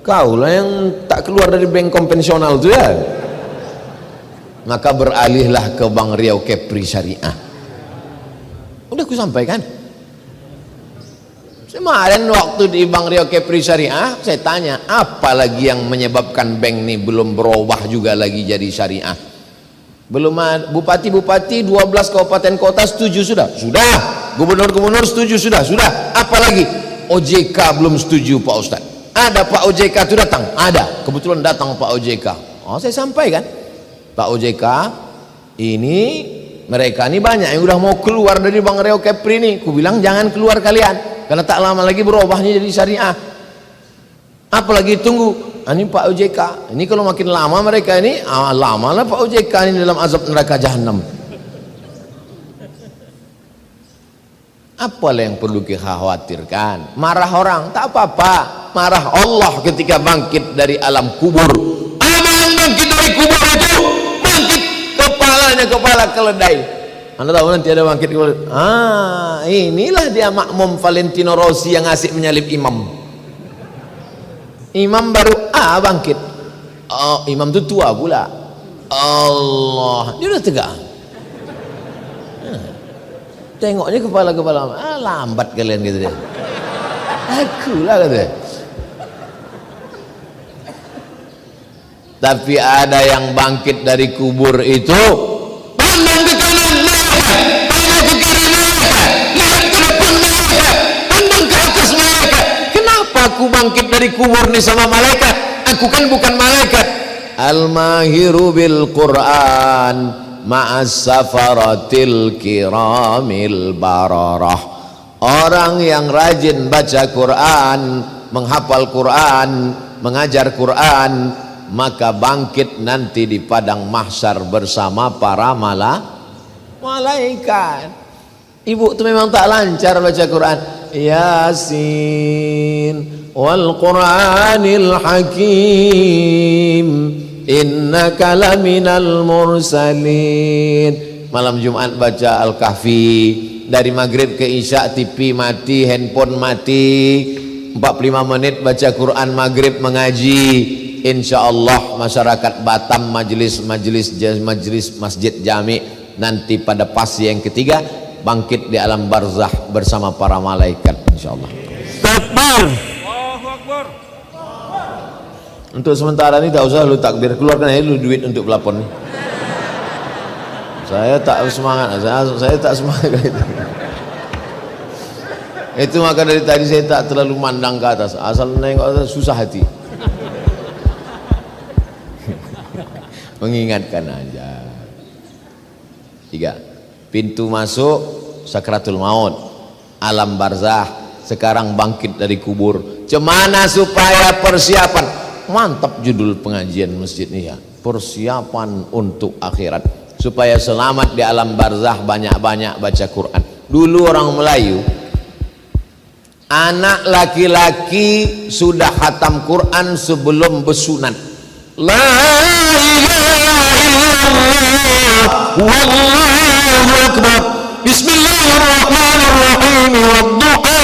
kau lah yang tak keluar dari bank konvensional itu ya. Maka beralihlah ke Bank Riau Kepri Syariah. Udah aku sampaikan. Kemarin waktu di Bank Riau Kepri Syariah, saya tanya, apa lagi yang menyebabkan bank ini belum berubah juga lagi jadi syariah? Belum ada. Bupati-bupati 12 kabupaten kota setuju sudah? Sudah. Gubernur-gubernur setuju sudah? Sudah. Apalagi OJK belum setuju Pak Ustadz. Ada Pak OJK itu datang? Ada. Kebetulan datang Pak OJK. Saya sampaikan, Pak OJK ini, mereka ini banyak yang udah mau keluar dari Bank Riau Kepri ini. Ku bilang jangan keluar kalian, karena tak lama lagi berubahnya jadi syariah. Apalagi tunggu. Ini Pak OJK, ini kalau makin lama mereka ini, lama lah Pak OJK ini dalam azab neraka jahanam. Apalah yang perlu dikhawatirkan? Marah orang tak apa-apa, marah Allah ketika bangkit dari alam kubur. Apa yang bangkit dari kubur itu? Bangkit kepalanya kepala keledai. Anda tahu nanti ada bangkit kepala. Inilah dia makmum Valentino Rossi yang asik menyalip imam. Imam baru bangkit. Imam itu tua pula. Allah, dia udah tegak. Tengoknya kepala-kepala, lambat kalian gitu deh. Akulah kata. Tapi ada yang bangkit dari kubur itu, pandang ke kanan, pandang ke kiri, lihat ke depan, pandang ke atas malaikat. Kenapa aku bangkit dari kubur nih sama malaikat? Aku kan bukan malaikat. Al-mahiru bil Quran ma'as safaratil kiramil bararah. Orang yang rajin baca Quran, menghafal Quran, mengajar Quran, maka bangkit nanti di padang mahsyar bersama para malaikat. Ibu itu memang tak lancar baca Quran. Yasin wal Quranil Hakim, innaka laminal mursalin. Malam Jumat baca Al-Kahfi, dari maghrib ke isya TV mati, handphone mati, 45 menit baca Quran maghrib mengaji. Insya Allah masyarakat Batam majelis masjid jami nanti pada pasti yang ketiga bangkit di alam barzah bersama para malaikat insya Allah. Takbir. Allahu Akbar. Untuk sementara ini tak usah lu takbir, keluarkan aja lu duit untuk pelapon. Saya tak semangat, saya tak semangat itu. Itu maka dari tadi saya tak terlalu mandang ke atas, asal nengok atas susah hati. Mengingatkan aja. 3. Pintu masuk sakratul maut, alam barzah, sekarang bangkit dari kubur. Cemana supaya persiapan? Mantap judul pengajian masjid ini ya, persiapan untuk akhirat. Supaya selamat di alam barzah, banyak-banyak baca Quran. Dulu orang Melayu, anak laki-laki sudah khatam Quran sebelum bersunat. La ilaha illallah wallahu akbar bismillahirrahmanirrahim wadduha.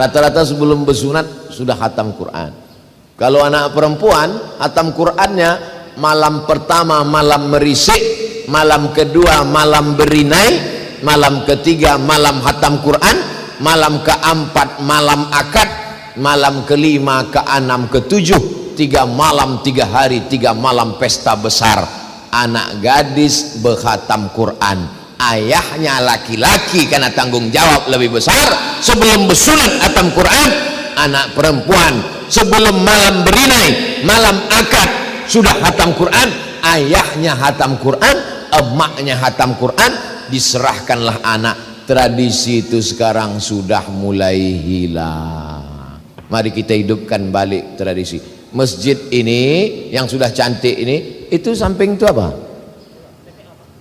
Rata-rata sebelum bersunat sudah khatam Quran. Kalau anak perempuan khatam Qurannya malam pertama malam merisik, malam kedua malam berinai, malam ketiga malam khatam Quran, malam keempat malam akad, malam kelima keenam ketujuh, 3 malam 3 hari 3 malam pesta besar. Anak gadis berkhatam Quran, ayahnya laki-laki karena tanggung jawab lebih besar sebelum bersunat khatam Quran. Anak perempuan sebelum malam berinai malam akad sudah khatam Quran, ayahnya khatam Quran, emaknya khatam Quran, diserahkanlah anak. Tradisi itu sekarang sudah mulai hilang. Mari kita hidupkan balik tradisi. Masjid ini yang sudah cantik ini, itu samping itu apa?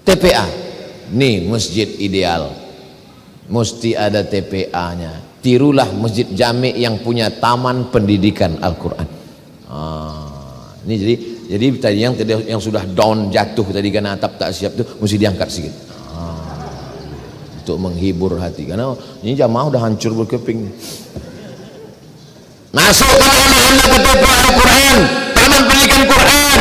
TPA. Nih masjid ideal, mesti ada TPA-nya. Tirulah masjid jami yang punya taman pendidikan Al-Quran. Ini jadi tadi yang sudah down jatuh tadi karena atap tak siap itu mesti diangkat sedikit. Untuk menghibur hati, karena ini jamaah udah hancur berkeping. Masuk anak-anak ke TPA Al-Quran, taman pendidikan Quran.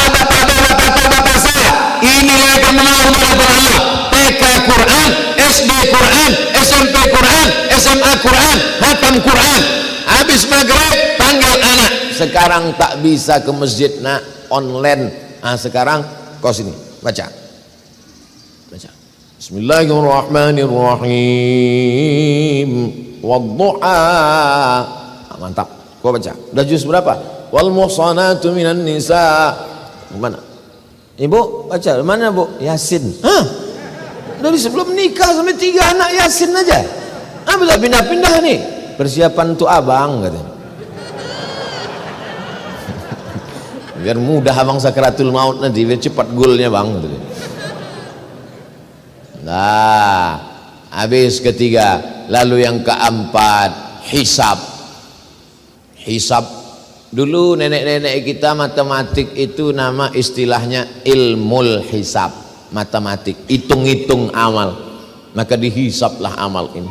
Bapak-bapak saya, inilah yang mengenal Allah. TK Quran, SD Quran, SMP Quran, SMA Quran, khatam Quran. Habis maghrib panggil anak. Sekarang tak bisa ke masjid nak, online. Sekarang kau sini baca. Bismillahirrahmanirrahim. Wadduha. Mantap. Kau baca. Udah juz berapa? Wal muhsanatu minan nisa. Mana? Ibu baca. Mana bu? Yasin. Dari sebelum nikah sampai 3 anak Yasin aja. Bisa pindah-pindah nih. Persiapan untuk abang katanya. Biar mudah abang sakratul maut nanti, biar cepat goalnya bang. Nah, habis ketiga. Lalu yang keempat, hisab. Hisab dulu nenek-nenek kita matematik itu nama istilahnya ilmul hisab, matematik, hitung-hitung amal. Maka dihisablah amal ini.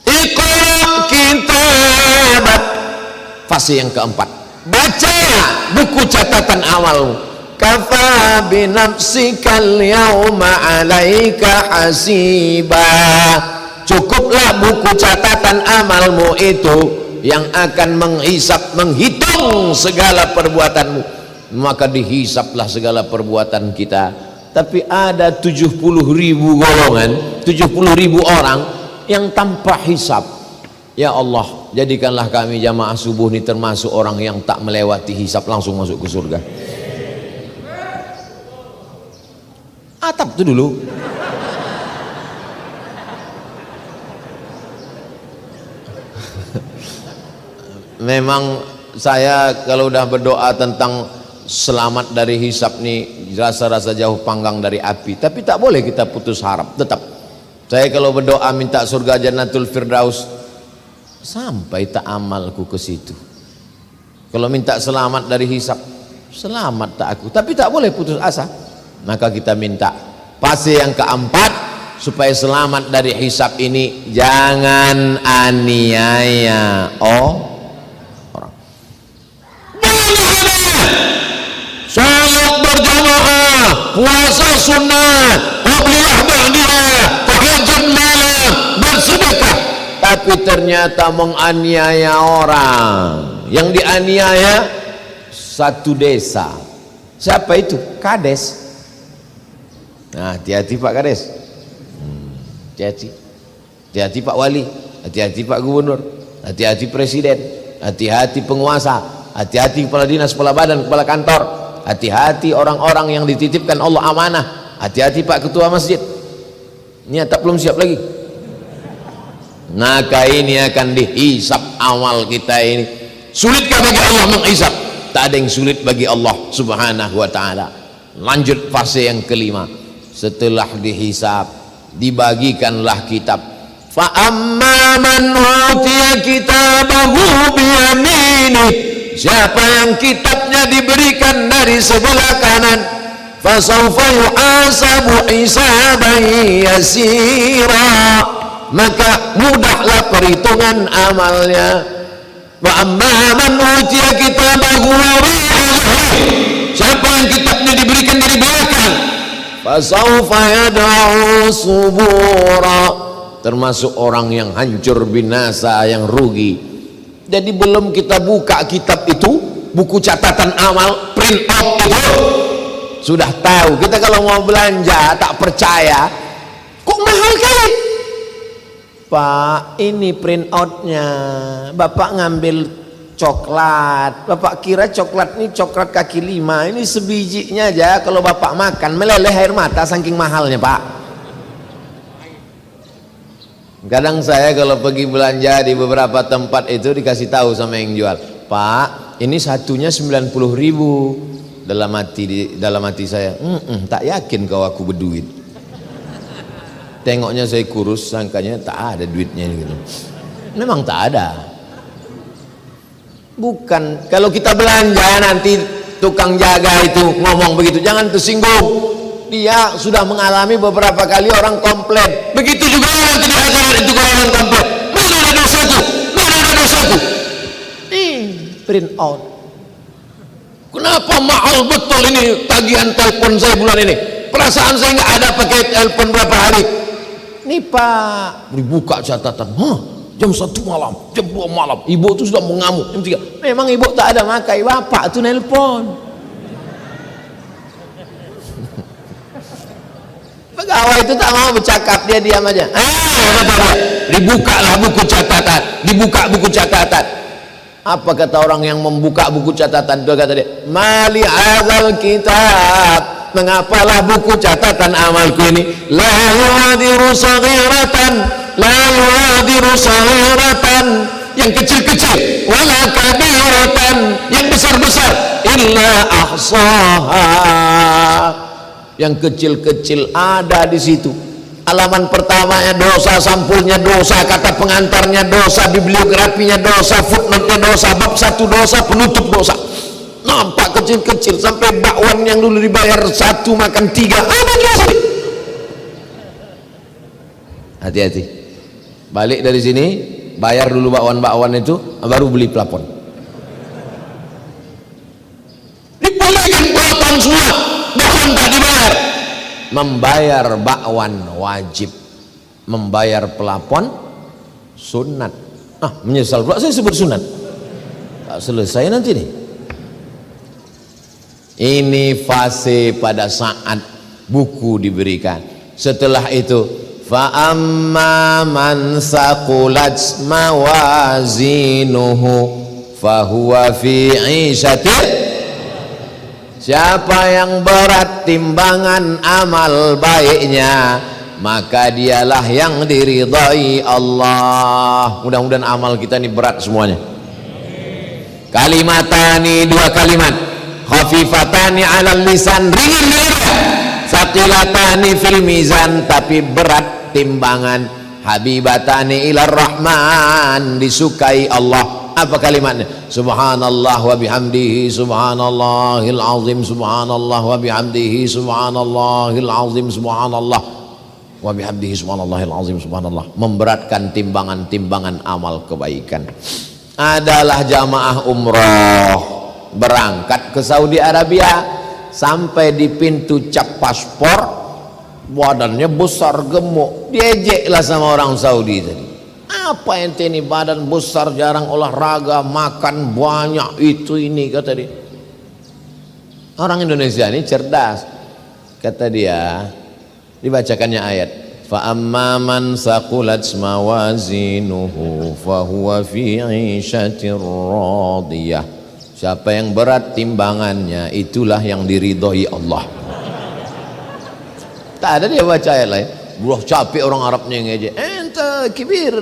Iqra kitabat, fase yang keempat, baca buku catatan amalmu. Kafa binafsikal yauma alaika hasiba, cukuplah buku catatan amalmu itu yang akan menghisap, menghitung segala perbuatanmu. Maka dihisaplah segala perbuatan kita. Tapi ada 70.000 golongan, 70.000 orang yang tanpa hisap. Ya Allah, jadikanlah kami jamaah subuh ini termasuk orang yang tak melewati hisap, langsung masuk ke surga. Atap itu dulu. Memang saya kalau udah berdoa tentang selamat dari hisap nih, rasa-rasa jauh panggang dari api. Tapi tak boleh kita putus harap. Tetap saya kalau berdoa minta surga Jannatul Firdaus, sampai tak amalku ke situ. Kalau minta selamat dari hisap, selamat tak aku. Tapi tak boleh putus asa. Maka kita minta fase yang keempat, supaya selamat dari hisap ini, jangan aniaya orang. Salat berjamaah, puasa sunnah, qabliyah ba'diyah, tahajud malam, bersedekah. Tapi ternyata menganiaya orang. Yang dianiaya satu desa. Siapa itu? Kades. Nah, hati-hati Pak Kades, hati-hati Pak Wali, hati-hati Pak Gubernur, hati-hati Presiden, hati-hati penguasa, hati-hati kepala dinas, kepala badan, kepala kantor, hati-hati orang-orang yang dititipkan Allah amanah, hati-hati Pak Ketua Masjid. Ini tak belum siap lagi. Maka ini akan dihisap amal kita ini. Sulitkah bagi Allah menghisap? Tak ada yang sulit bagi Allah subhanahu wa ta'ala. Lanjut fase yang kelima. Setelah dihisap, dibagikanlah kitab. Fa amma man utiya kitabahu biyamini, siapa yang kitabnya diberikan dari sebelah kanan, fa sawfa yuhasabu hisaban yasira, maka mudahlah perhitungan amalnya. Wa amma man utiya kitabahu siapa yang kitabnya diberikan dari belakang, fasawfa yad'u subura, termasuk orang yang hancur binasa, yang rugi. Jadi belum kita buka kitab itu, buku catatan amal, print out itu, sudah tahu. Kita kalau mau belanja tak percaya, kok mahal kali Pak, ini print outnya, Bapak ngambil coklat, Bapak kira coklat ini coklat kaki 5, ini sebijinya aja kalau Bapak makan meleleh air mata saking mahalnya Pak. Kadang saya kalau pergi belanja di beberapa tempat itu dikasih tahu sama yang jual, Pak ini satunya 90.000. Dalam hati saya, tak yakin kau aku berduit. Tengoknya saya kurus, sangkanya tak ada duitnya gitu. Memang tak ada. Bukan, kalau kita belanja nanti tukang jaga itu ngomong begitu, jangan tersinggung. Dia sudah mengalami beberapa kali orang komplain. Begitu juga yang tidak ada itu orang komplain. Mana ada dosaku? Mana ada dosaku? Print out. Kenapa mahal betul ini tagihan telepon saya bulan ini? Perasaan saya nggak ada pakai telepon berapa hari. Nih Pak, dibuka catatan. Jam 1 malam, jam 2 malam, ibu itu sudah mengamuk. Jam 3, memang ibu tak ada makai, bapak itu nelpon. Pegawai itu tak mau bercakap, dia diam aja. Dibukalah buku catatan, dibuka buku catatan. Apa kata orang yang membuka buku catatan itu? Kata dia, mali hadzal kitab, mengapalah buku catatan amalku ini la yuadiru saghiratan, la yuadiru saghiratan, yang kecil-kecil, wala kabiratan, yang besar-besar, illa ahsaha, yang kecil-kecil ada di situ. halaman pertamanya dosa, sampulnya dosa, kata pengantarnya dosa, bibliografinya dosa, footnote-nya dosa, bab 1 dosa, penutup dosa. Nampak kecil-kecil sampai bakwan yang dulu dibayar 1 makan 3 ada dosa. Hati-hati, balik dari sini bayar dulu bakwan-bakwan itu, baru beli plafon. Dibalikin plafon semua, bakwan tak dibayar. Membayar bakwan wajib, membayar plafon sunat. Menyesal pula saya sebut sunat, tak selesai nanti nih. Ini fase pada saat buku diberikan. Setelah itu, fa amma man saqulat mawazinuhu fahuwa fi 'ishatin. Siapa yang berat timbangan amal baiknya, maka dialah yang diridhai Allah. Mudah-mudahan amal kita ini berat semuanya. Kalimatani, 2 kalimat, khafifatani 'alal lisan, ringan di lidah, saqilatani fil mizan, tapi berat timbangan, habibatani ilar rahman, disukai Allah. Apa kalimatnya? Subhanallah wa bihamdihi subhanallahil azim, subhanallah wa bihamdihi subhanallahil azim, subhanallah wa bihamdihi subhanallahil azim, subhanallah. Memberatkan timbangan-timbangan amal kebaikan. Adalah jamaah umroh berangkat ke Saudi Arabia, sampai di pintu cap paspor badannya besar gemuk, diejeklah sama orang Saudi tadi. Apa ente ini badan besar, jarang olahraga, makan banyak, itu ini, kata dia. Orang Indonesia ini cerdas, kata dia. Dibacakannya ayat, fa amma man saqulat mawazinuhu fahuwa fi 'ishatir radiyah. Siapa yang berat timbangannya, itulah yang diridhoi Allah. Tak ada dia baca ayat lain. Buah capek orang Arabnya ngejek. Ente kibir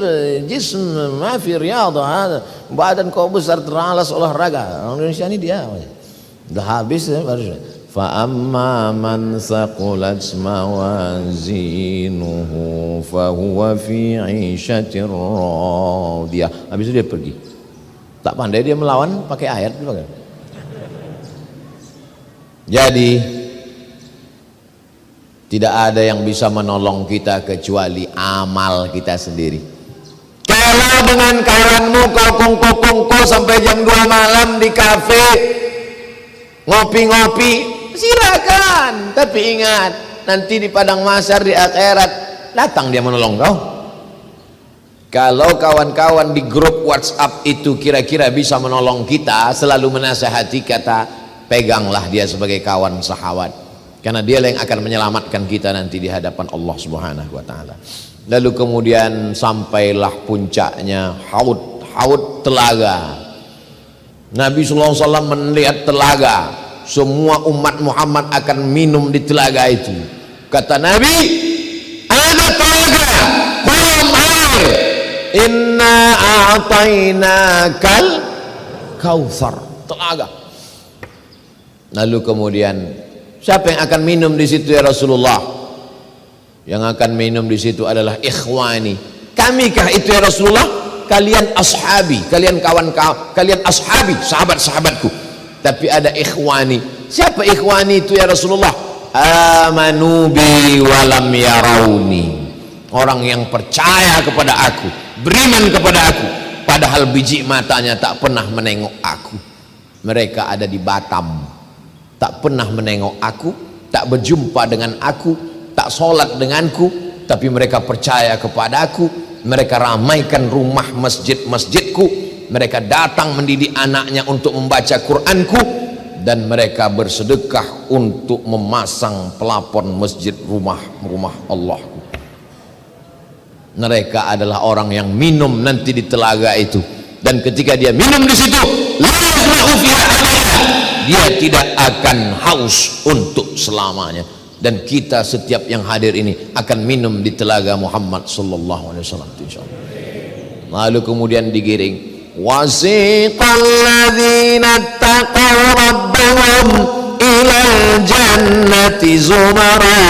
jism, ma fi riyadhah, badan kau besar, teralas olahraga. Orang Indonesia ini dia udah habis ya, baru. Fa amma man saqulat mawazinuhu fa huwa fi 'ishatir radiyah. Habis itu dia pergi. Tak pandai dia melawan pakai ayat. Jadi tidak ada yang bisa menolong kita kecuali amal kita sendiri. Kalau dengan kawanmu kau kongko sampai jam 2 malam di kafe ngopi-ngopi, silakan. Tapi ingat, nanti di padang mahsyar di akhirat datang dia menolong kau. Kalau kawan-kawan di grup WhatsApp itu kira-kira bisa menolong kita, selalu menasihati, kata peganglah dia sebagai kawan sahabat, karena dia yang akan menyelamatkan kita nanti di hadapan Allah Subhanahu wa taala. Lalu kemudian sampailah puncaknya haud telaga. Nabi sallallahu alaihi wasallam melihat telaga, semua umat Muhammad akan minum di telaga itu. Kata Nabi, ada telaga, kolam air, inna a'tainakal kautsar, telaga. Lalu kemudian siapa yang akan minum di situ ya Rasulullah? Yang akan minum di situ adalah ikhwani. Kamikah itu ya Rasulullah? Kalian ashabi, kalian kawan-kawan, kalian ashabi, sahabat-sahabatku. Tapi ada ikhwani. Siapa ikhwani itu ya Rasulullah? Amanu bi walam yarawni. Orang yang percaya kepada aku, beriman kepada aku, padahal biji matanya tak pernah menengok aku. Mereka ada di Batam, tak pernah menengok aku, tak berjumpa dengan aku, tak sholat denganku, tapi mereka percaya kepada aku. Mereka ramaikan rumah masjid-masjidku, mereka datang mendidik anaknya untuk membaca Quranku, dan mereka bersedekah untuk memasang pelapon masjid rumah Allahku. Mereka adalah orang yang minum nanti di telaga itu, dan ketika dia minum di situ, dia tidak akan haus untuk selamanya. Dan kita setiap yang hadir ini akan minum di telaga Muhammad sallallahu alaihi wasallam, insyaallah. Lalu kemudian digiring, wasiqal ladzina taqaw rabbahum ilal jannati zumara.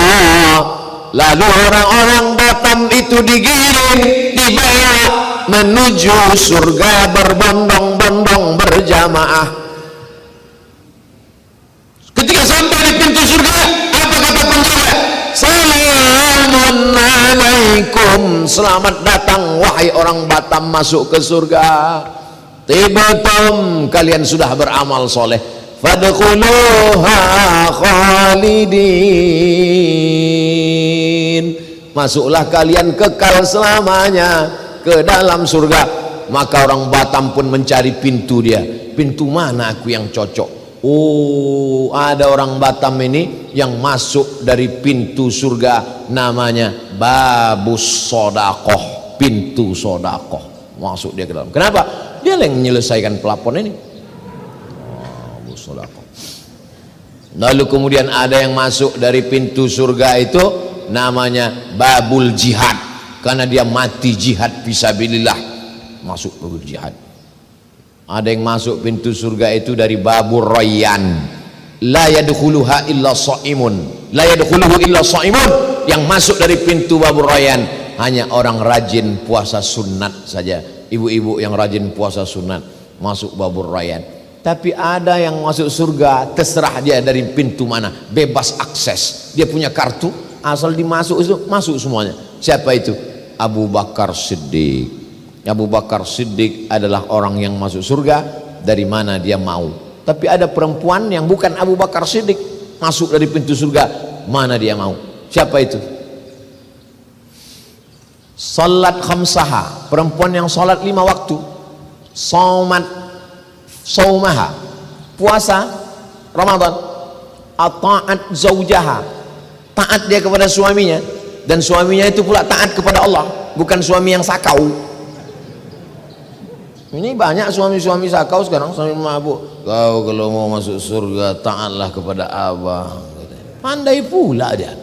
Lalu orang-orang Batam itu digiring, dibawa menuju surga berbondong-bondong berjamaah. Ketika sampai di pintu surga, apa kata penjaga? Assalamualaikum, selamat datang wahai orang Batam masuk ke surga. Tibatum, kalian sudah beramal soleh. Fadkhuluha khalidin, masuklah kalian kekal selamanya ke dalam surga. Maka orang Batam pun mencari pintu dia. Pintu mana aku yang cocok? Oh, ada orang Batam ini yang masuk dari pintu surga, namanya Babus Sodakoh, pintu sodakoh. Masuk dia ke dalam. Kenapa? Dia yang menyelesaikan pelapon ini. Babus Sodakoh. Lalu kemudian ada yang masuk dari pintu surga itu, namanya Babul Jihad, karena dia mati jihad fisabilillah, masuk Babul Jihad. Ada yang masuk pintu surga itu dari Babur Rayyan, la yadkhuluha illa shaimun, la yadkhuluhu illa shaimun. Yang masuk dari pintu Babur Rayyan hanya orang rajin puasa sunat saja, ibu-ibu yang rajin puasa sunat masuk Babur Rayyan. Tapi ada yang masuk surga terserah dia dari pintu mana, bebas akses, dia punya kartu, asal dimasuk itu masuk semuanya. Siapa itu? Abu Bakar Siddiq. Abu Bakar Siddiq adalah orang yang masuk surga dari mana dia mau. Tapi ada perempuan yang bukan Abu Bakar Siddiq masuk dari pintu surga mana dia mau. Siapa itu? Salat khamsaha, perempuan yang salat 5 waktu. Saumaha, puasa Ramadan. Ata'at zaujaha, taat dia kepada suaminya, dan suaminya itu pula taat kepada Allah, bukan suami yang sakau. Ini banyak suami-suami sakau sekarang, suami mabuk. Kau kalau mau masuk surga taatlah kepada abang. Pandai pula dia.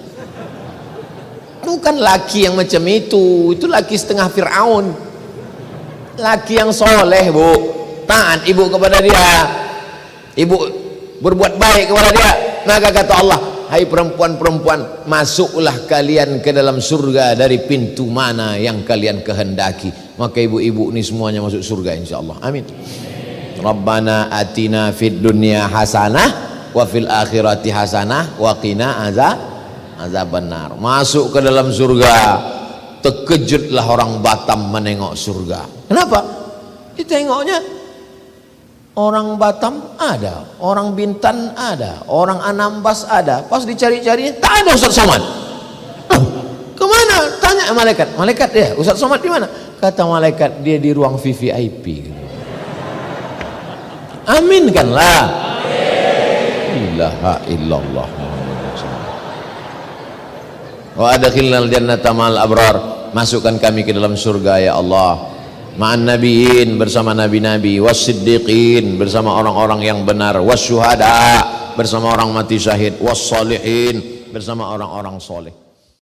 Bukan laki yang macam itu laki setengah Fir'aun. Laki yang soleh, bu, taat ibu kepada dia, ibu berbuat baik kepada dia. Maka kata Allah, hai perempuan-perempuan, masuklah kalian ke dalam surga dari pintu mana yang kalian kehendaki. Maka ibu-ibu ini semuanya masuk surga insyaallah. Amin. Rabbana atina fid dunya hasanah wa fil akhirati hasanah wa qina azabannar. Masuk ke dalam surga, terkejutlah orang Batam menengok surga. Kenapa? Ditengoknya orang Batam ada, orang Bintan ada, orang Anambas ada. Pas dicari-cari tak ada Ustaz Somad. Kemana? Tanya malaikat. Malaikat dia, Ustaz Somad di mana? Kata malaikat, dia di ruang VVIP. Aminkanlah. Ilaha illallah. Wa adkhilnal jannata ma'al abrar, masukkan kami ke dalam surga ya Allah, ma'an nabiyyin, bersama nabi-nabi, was-siddiqin, bersama orang-orang yang benar, was-syuhada, bersama orang mati syahid, was-sholihin, bersama orang-orang soleh.